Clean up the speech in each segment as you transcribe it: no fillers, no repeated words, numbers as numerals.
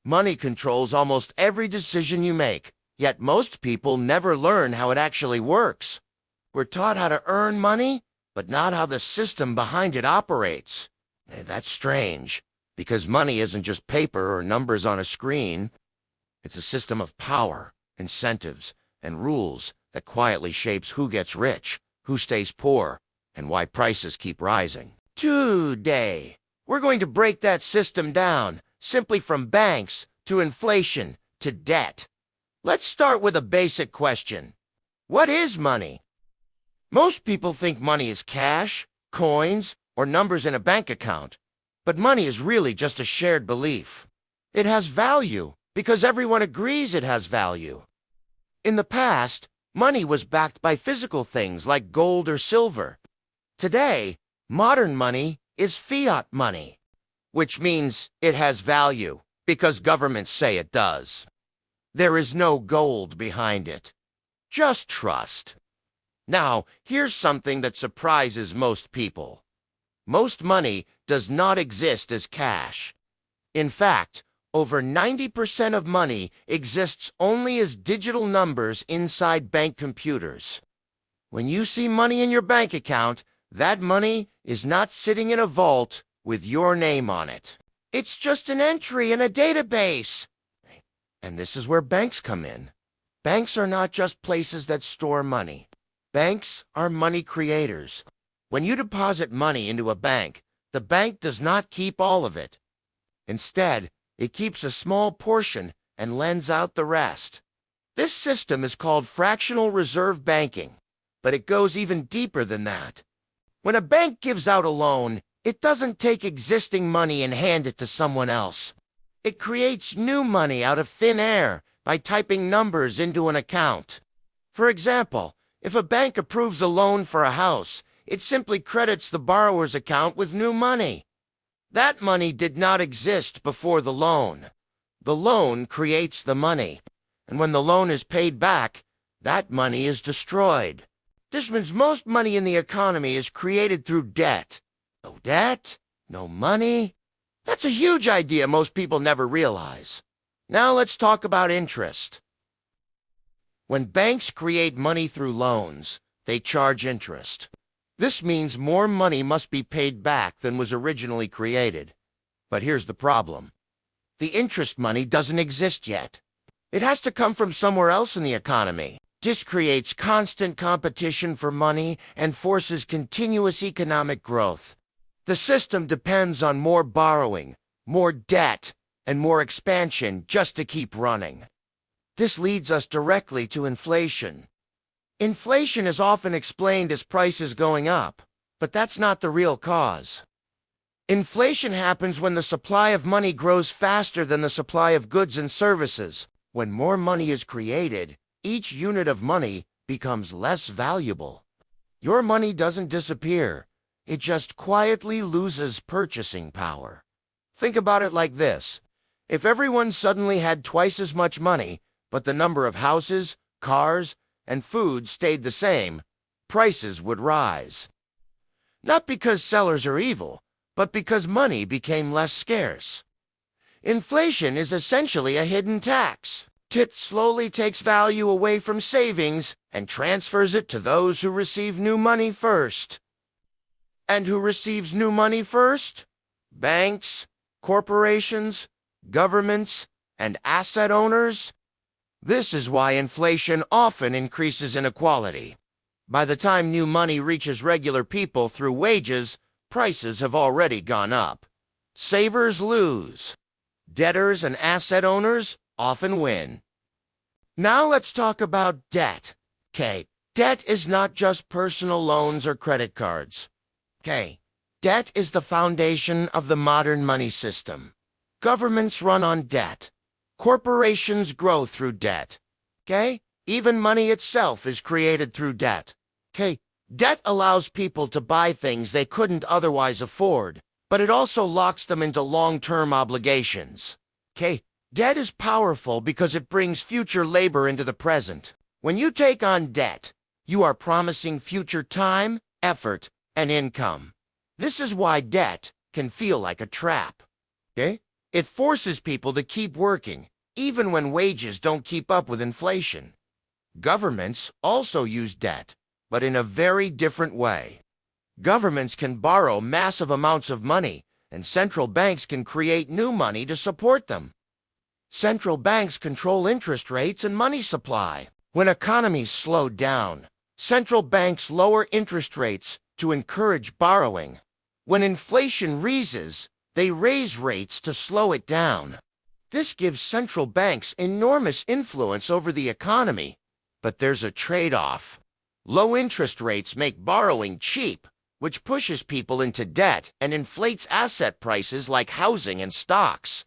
Money controls almost every decision you make, yet most people never learn how it actually works. We're taught how to earn money, but not how the system behind it operates. That's strange, because money isn't just paper or numbers on a screen. It's a system of power, incentives, and rules that quietly shapes who gets rich, who stays poor, and why prices keep rising. Today, we're going to break that system down, simply from banks to inflation to debt. Let's start with a basic question. What is money? Most people think money is cash, coins, or numbers in a bank account. But money is really just a shared belief. It has value because everyone agrees it has value. In the past, money was backed by physical things like gold or silver. Today, modern money is fiat money, which means it has value because governments say it does. There is no gold behind it, just trust. Now, here's something that surprises most people. Most money does not exist as cash. In fact, over 90% of money exists only as digital numbers inside bank computers. When you see money in your bank account, that money is not sitting in a vault with your name on it. It's just an entry in a database. And this is where banks come in. Banks are not just places that store money. Banks are money creators. When you deposit money into a bank, the bank does not keep all of it. Instead, it keeps a small portion and lends out the rest. This system is called fractional reserve banking, but it goes even deeper than that. When a bank gives out a loan, it doesn't take existing money and hand it to someone else. It creates new money out of thin air by typing numbers into an account. For example, if a bank approves a loan for a house, it simply credits the borrower's account with new money. That money did not exist before the loan. The loan creates the money, and when the loan is paid back, that money is destroyed. This means most money in the economy is created through debt. No debt, no money. That's a huge idea most people never realize. Now let's talk about interest. When banks create money through loans, they charge interest. This means more money must be paid back than was originally created. But here's the problem. The interest money doesn't exist yet. It has to come from somewhere else in the economy. This creates constant competition for money and forces continuous economic growth. The system depends on more borrowing, more debt, and more expansion just to keep running. This leads us directly to inflation. Inflation is often explained as prices going up, but that's not the real cause. Inflation happens when the supply of money grows faster than the supply of goods and services. When more money is created, each unit of money becomes less valuable. Your money doesn't disappear. It just quietly loses purchasing power. Think about it like this. If everyone suddenly had twice as much money, but the number of houses, cars, and food stayed the same, prices would rise. Not because sellers are evil, but because money became less scarce. Inflation is essentially a hidden tax. It slowly takes value away from savings and transfers it to those who receive new money first. And who receives new money first? Banks, corporations, governments, and asset owners. This is why inflation often increases inequality. By the time new money reaches regular people through wages, prices have already gone up. Savers lose. Debtors and asset owners often win. Now let's talk about debt. Debt is not just personal loans or credit cards. Debt is the foundation of the modern money system. Governments run on debt. Corporations grow through debt. Even money itself is created through debt. Debt allows people to buy things they couldn't otherwise afford, but it also locks them into long-term obligations. Debt is powerful because it brings future labor into the present. When you take on debt, you are promising future time, effort, and income. This is why debt can feel like a trap. It forces people to keep working, even when wages don't keep up with inflation. Governments also use debt, but in a very different way. Governments can borrow massive amounts of money, and central banks can create new money to support them. Central banks control interest rates and money supply. When economies slow down, central banks lower interest rates to encourage borrowing. When inflation rises, they raise rates to slow it down. This gives central banks enormous influence over the economy. But there's a trade-off. Low interest rates make borrowing cheap, which pushes people into debt and inflates asset prices like housing and stocks.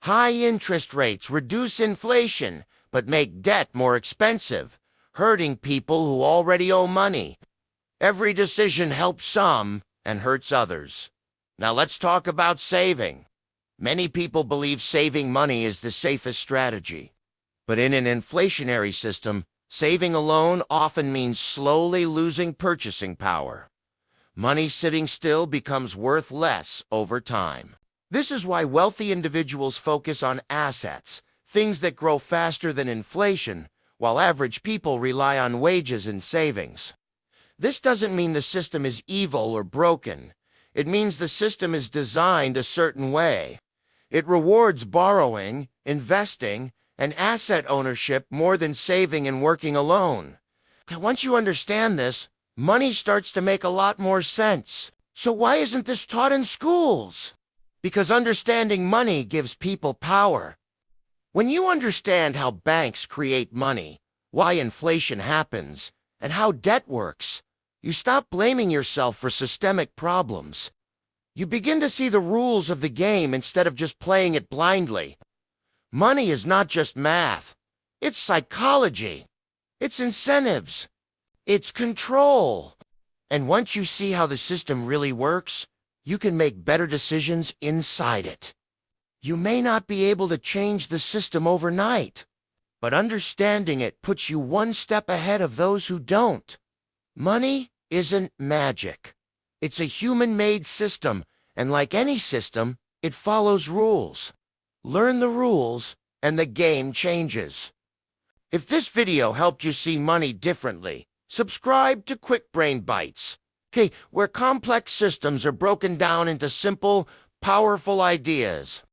High interest rates reduce inflation, but make debt more expensive, hurting people who already owe money. Every decision helps some and hurts others. Now let's talk about saving. Many people believe saving money is the safest strategy. But in an inflationary system, saving alone often means slowly losing purchasing power. Money sitting still becomes worth less over time. This is why wealthy individuals focus on assets, things that grow faster than inflation, while average people rely on wages and savings. This doesn't mean the system is evil or broken. It means the system is designed a certain way. It rewards borrowing, investing, and asset ownership more than saving and working alone. Once you understand this, money starts to make a lot more sense. So why isn't this taught in schools? Because understanding money gives people power. When you understand how banks create money, why inflation happens, and how debt works, you stop blaming yourself for systemic problems. You begin to see the rules of the game instead of just playing it blindly. Money is not just math. It's psychology. It's incentives. It's control. And once you see how the system really works, you can make better decisions inside it. You may not be able to change the system overnight, but understanding it puts you one step ahead of those who don't. Money isn't magic. It's a human-made system, and like any system, it follows rules. Learn the rules, and the game changes. If this video helped you see money differently, subscribe to QuickBrain Bytes, where complex systems are broken down into simple, powerful ideas.